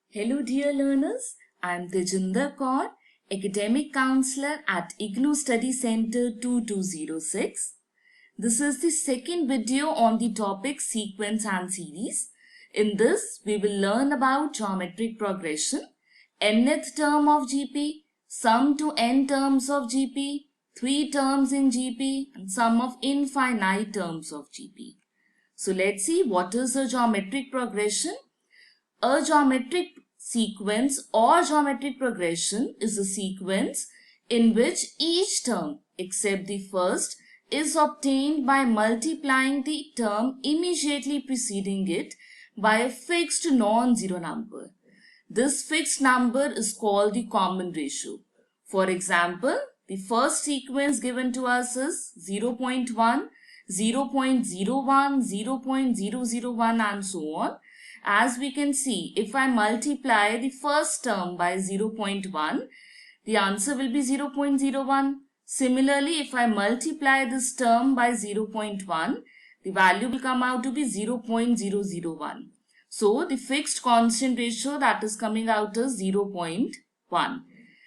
Hello dear learners, I am Tejinder Kaur, Academic Counselor at IGNOU Study Center 2206. This is the second video on the topic sequence and series. In this, we will learn about geometric progression, nth term of GP, sum to n terms of GP, 3 terms in GP, and sum of infinite terms of GP. So let's see what is a geometric progression. A geometric sequence or geometric progression is a sequence in which each term except the first is obtained by multiplying the term immediately preceding it by a fixed non-zero number. This fixed number is called the common ratio. For example, the first sequence given to us is 0.1, 0.01, 0.001 and so on. As we can see, if I multiply the first term by 0.1, the answer will be 0.01. Similarly, if I multiply this term by 0.1, the value will come out to be 0.001. So, the fixed constant ratio that is coming out is 0.1.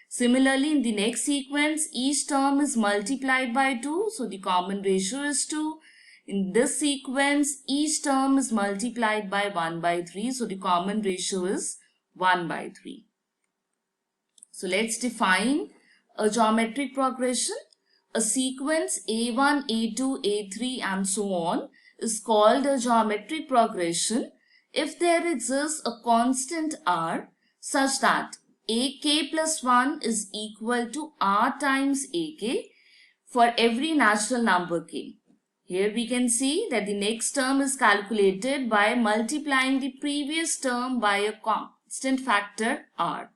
Similarly, in the next sequence, each term is multiplied by 2. So, the common ratio is 2. In this sequence, each term is multiplied by 1 by 3. So, the common ratio is 1 by 3. So, let's define a geometric progression. A sequence A1, A2, A3 and so on is called a geometric progression if there exists a constant R such that AK plus 1 is equal to R times AK for every natural number K. Here we can see that the next term is calculated by multiplying the previous term by a constant factor R.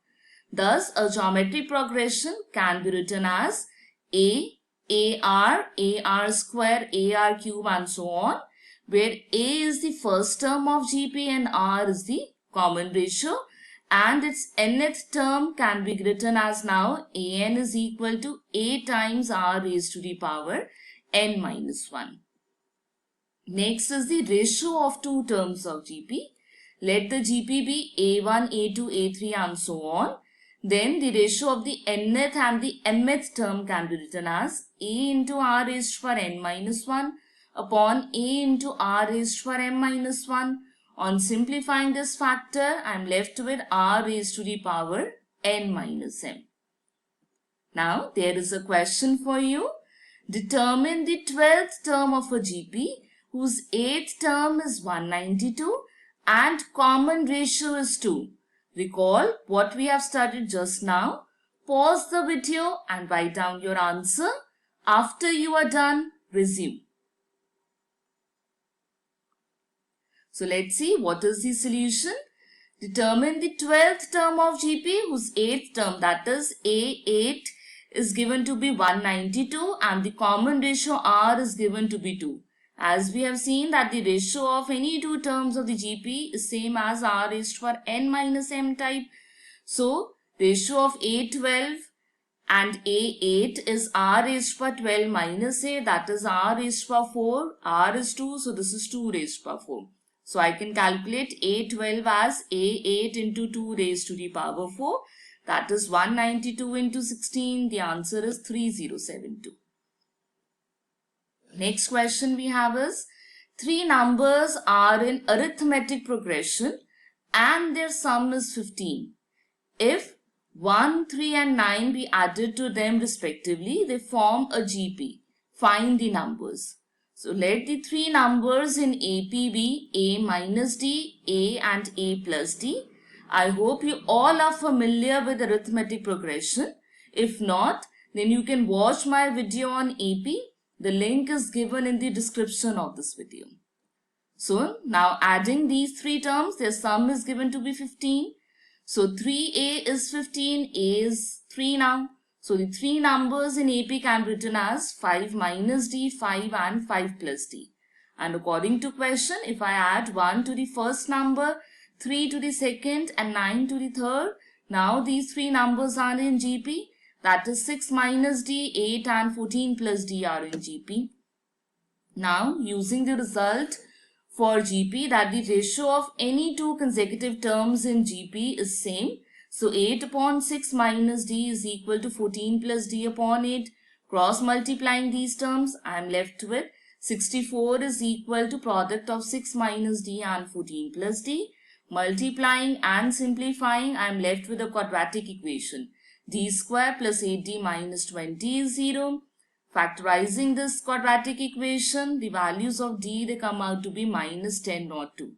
Thus, a geometric progression can be written as AR square, AR cube and so on, where A is the first term of GP and R is the common ratio, and its nth term can be written as now AN is equal to A times R raised to the power n minus 1. Next is the ratio of two terms of GP. Let the GP be A1, A2, A3 and so on. Then the ratio of the nth and the mth term can be written as A into R raised for n minus 1 upon A into R raised for m minus 1. On simplifying this factor, I am left with R raised to the power n minus m. Now, there is a question for you. Determine the 12th term of a GP whose 8th term is 192 and common ratio is 2. Recall what we have studied just now. Pause the video and write down your answer. After you are done, resume. So let's see what is the solution. Determine the 12th term of GP whose 8th term, that is A8, is given to be 192 and the common ratio R is given to be 2. As we have seen that the ratio of any two terms of the GP is same as R raised for n minus m type. So, ratio of A12 and A8 is R raised for 12 minus A, that is R raised for 4. R is 2, so this is 2 raised for 4. So, I can calculate A12 as A8 into 2 raised to the power 4. That is 192 into 16. The answer is 3072. Next question we have is, three numbers are in arithmetic progression and their sum is 15. If 1, 3 and 9 be added to them respectively, they form a GP. Find the numbers. So let the three numbers in AP be A minus D, A and A plus D. I hope you all are familiar with arithmetic progression. If not, then you can watch my video on AP. The link is given in the description of this video. So now adding these three terms, their sum is given to be 15. So 3A is 15, A is 3 now. So the three numbers in AP can be written as 5 minus D, 5 and 5 plus D. And according to question, if I add 1 to the first number, 3 to the second and 9 to the third, now these three numbers are in GP. That is 6 minus D, 8 and 14 plus D are in GP. Now, using the result for GP that the ratio of any two consecutive terms in GP is same. So 8 upon 6 minus D is equal to 14 plus D upon 8. Cross multiplying these terms, I am left with 64 is equal to product of 6 minus D and 14 plus D. Multiplying and simplifying, I am left with a quadratic equation. D square plus 8D minus 20 is 0. Factorizing this quadratic equation, the values of D, they come out to be minus 10 not 2.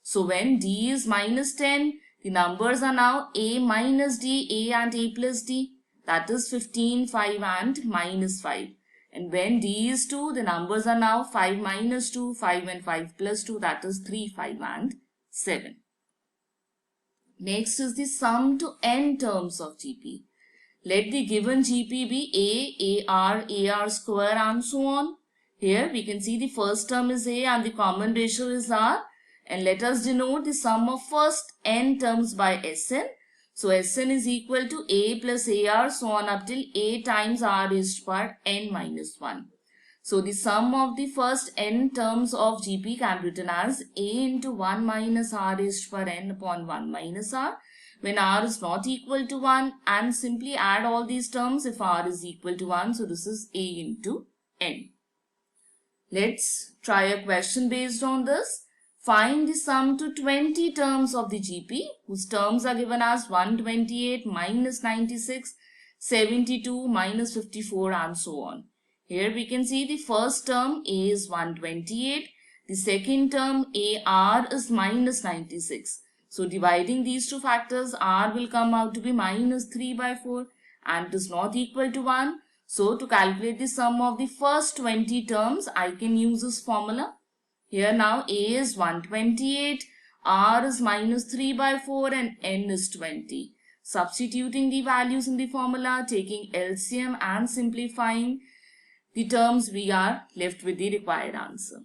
So when D is minus 10, the numbers are now A minus D, A and A plus D. That is 15, 5 and minus 5. And when D is 2, the numbers are now 5 minus 2, 5 and 5 plus 2. That is 3, 5 and 7. Next is the sum to n terms of GP. Let the given GP be A, AR square and so on. Here we can see the first term is A and the common ratio is R. And let us denote the sum of first n terms by Sn. So Sn is equal to A plus AR so on up till A times R raised to power n minus 1. So the sum of the first n terms of GP can be written as A into 1 minus R raised to power n upon 1 minus R. When R is not equal to 1 and simply add all these terms if R is equal to 1. So this is A into n. Let's try a question based on this. Find the sum to 20 terms of the GP whose terms are given as 128 minus 96, 72 minus 54 and so on. Here we can see the first term A is 128, the second term AR is minus 96. So dividing these two factors, R will come out to be minus 3 by 4 and it is not equal to 1. So to calculate the sum of the first 20 terms, I can use this formula. Here now A is 128, R is minus 3 by 4 and N is 20. Substituting the values in the formula, taking LCM and simplifying the terms, we are left with the required answer.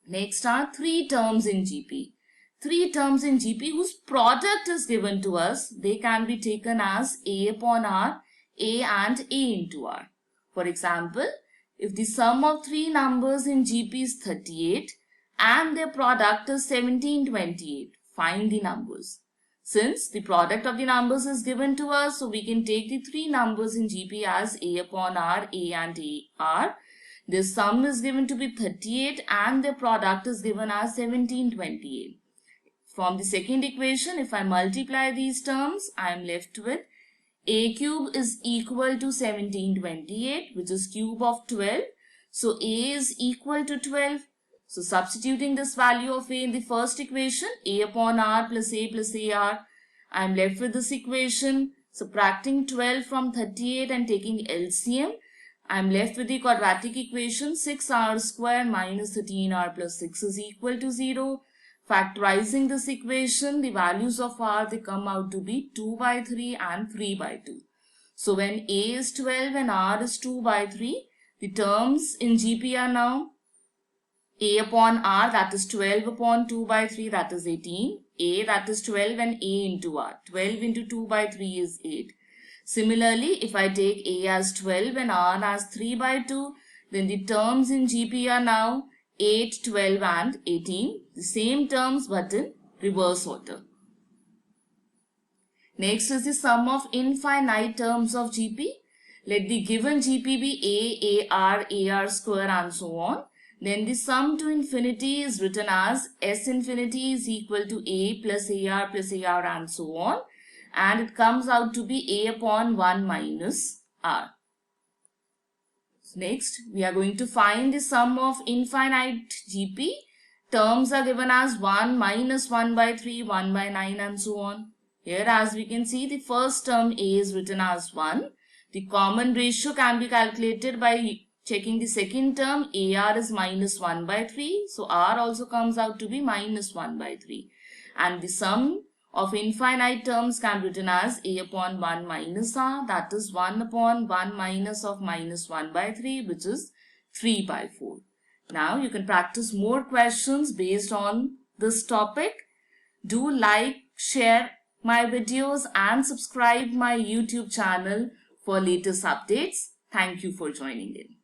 Next are 3 terms in GP. 3 terms in GP whose product is given to us, they can be taken as A upon R, A and A into R. For example, if the sum of 3 numbers in GP is 38 and their product is 1728, find the numbers. Since the product of the numbers is given to us, so we can take the 3 numbers in GP as A upon R, A and A R. Their sum is given to be 38 and their product is given as 1728. From the second equation, if I multiply these terms, I am left with A cube is equal to 1728, which is cube of 12. So A is equal to 12. So substituting this value of A in the first equation, A upon R plus AR, I am left with this equation. Subtracting 12 from 38 and taking LCM, I am left with the quadratic equation 6R square minus 13R plus 6 is equal to 0. Factorizing this equation, the values of R, they come out to be 2 by 3 and 3 by 2. So when A is 12 and R is 2 by 3, the terms in GP are now A upon R, that is 12 upon 2 by 3, that is 18. A, that is 12 and A into R. 12 into 2 by 3 is 8. Similarly, if I take A as 12 and R as 3 by 2, then the terms in GP are now 8, 12 and 18. The same terms but in reverse order. Next is the sum of infinite terms of GP. Let the given GP be AR square and so on. Then the sum to infinity is written as S infinity is equal to A plus AR and so on. And it comes out to be A upon 1 minus R. Next, we are going to find the sum of infinite GP. Terms are given as 1 minus 1 by 3, 1 by 9 and so on. Here as we can see, the first term A is written as 1. The common ratio can be calculated by checking the second term. AR is minus 1 by 3. So R also comes out to be minus 1 by 3. And the sum of infinite terms can be written as A upon 1 minus R, that is 1 upon 1 minus of minus 1 by 3, which is 3 by 4. Now you can practice more questions based on this topic. Do like, share my videos and subscribe my YouTube channel for latest updates. Thank you for joining in.